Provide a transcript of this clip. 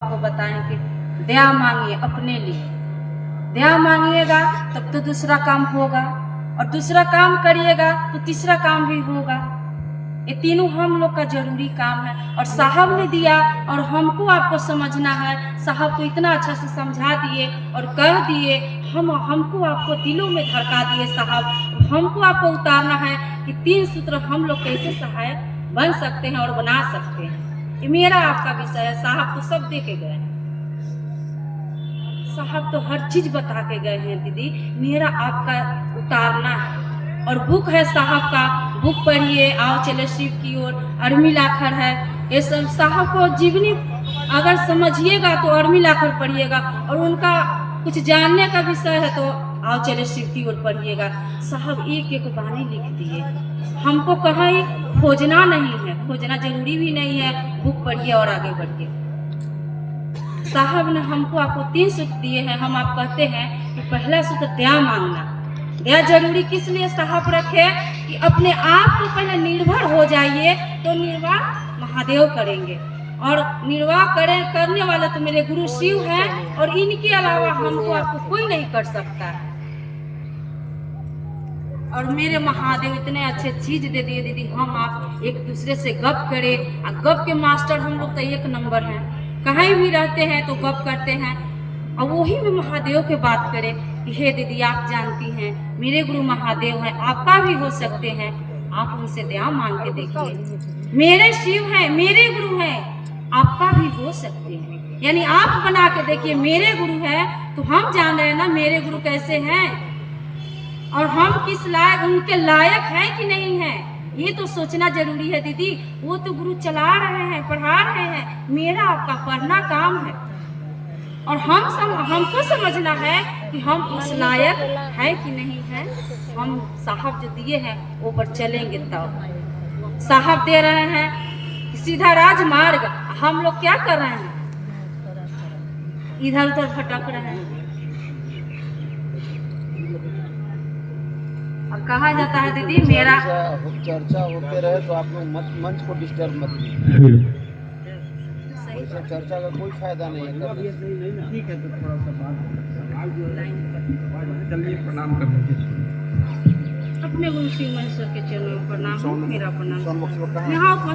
आपको बताएं कि दया मांगिए अपने लिए। दया मांगिएगा तब तो दूसरा काम होगा, और दूसरा काम करिएगा तो तीसरा काम भी होगा। ये तीनों हम लोग का जरूरी काम है। और साहब ने दिया और हमको आपको समझना है। साहब को इतना अच्छा से समझा दिए और कह दिए, हमको आपको दिलों में धड़का दिए साहब। हमको आपको उतारना है कि 3 सूत्र हम लोग कैसे सहायक बन सकते हैं और बना सकते हैं। ये मेरा आपका विषय है। साहब तो सब दे के गए हैं, साहब तो हर चीज बता के गए हैं दीदी। मेरा आपका उतारना है। और बुक है साहब का, बुक पढ़िए, आओ चले शिव की ओर, अर्मी लाखर है। ये सब साहब को जीवनी अगर समझिएगा तो अर्मी लाखर पढ़िएगा, और उनका कुछ जानने का विषय है तो आओ चले शिव की ओर पढ़िएगा। साहब एक एक बानी लिख दिए। हमको कहीं खोजना नहीं है, खोजना जरूरी भी नहीं है। बुक पढ़िए और आगे बढ़िए। साहब ने हमको आपको 3 सूत्र दिए हैं। हम आप कहते हैं कि पहला सूत्र दया मांगना। दया जरूरी किस लिए साहब रखे कि अपने आप को पहले निर्भर हो जाइए तो निर्वाह महादेव करेंगे। और निर्वाह करने वाला तो मेरे गुरु शिव हैं, और इनके अलावा हमको आपको कोई नहीं कर सकता है। और मेरे महादेव इतने अच्छे चीज दे दिए दीदी। हम आप एक दूसरे से गप करें, और गप के मास्टर हम लोग तो 1 नंबर हैं। कहीं भी रहते हैं तो गप करते हैं, और वही में महादेव के बात करें कि हे दीदी आप जानती हैं मेरे गुरु महादेव हैं, आपका भी हो सकते हैं, आप उनसे दया मांग के देखिए। मेरे शिव हैं, मेरे गुरु हैं, आपका भी हो सकते हैं। यानी आप बना के देखिए। मेरे गुरु हैं तो हम जान रहे हैं ना मेरे गुरु कैसे हैं, और हम किस लायक, उनके लायक हैं कि नहीं हैं, ये तो सोचना जरूरी है दीदी। वो तो गुरु चला रहे हैं, पढ़ा रहे हैं, मेरा आपका पढ़ना काम है। और हमको समझना है कि हम उस लायक है कि नहीं है। हम साहब जो दिए हैं वो पर चलेंगे तब। साहब दे रहे हैं सीधा राजमार्ग, हम लोग क्या कर रहे हैं, इधर उधर भटक रहे हैं। और कहा जाता है दीदी मेरा चर्चा होते रहे तो आप लोग मंच को डिस्टर्ब मत कीजिए। वैसे चर्चा का कोई फायदा नहीं है। ठीक है, तो थोड़ा सा बात चलिए प्रणाम कर दीजिए। अपने गुरु शिव महेश्वर के चरणों में प्रणाम। मेरा प्रणाम। सोनमुख यहाँ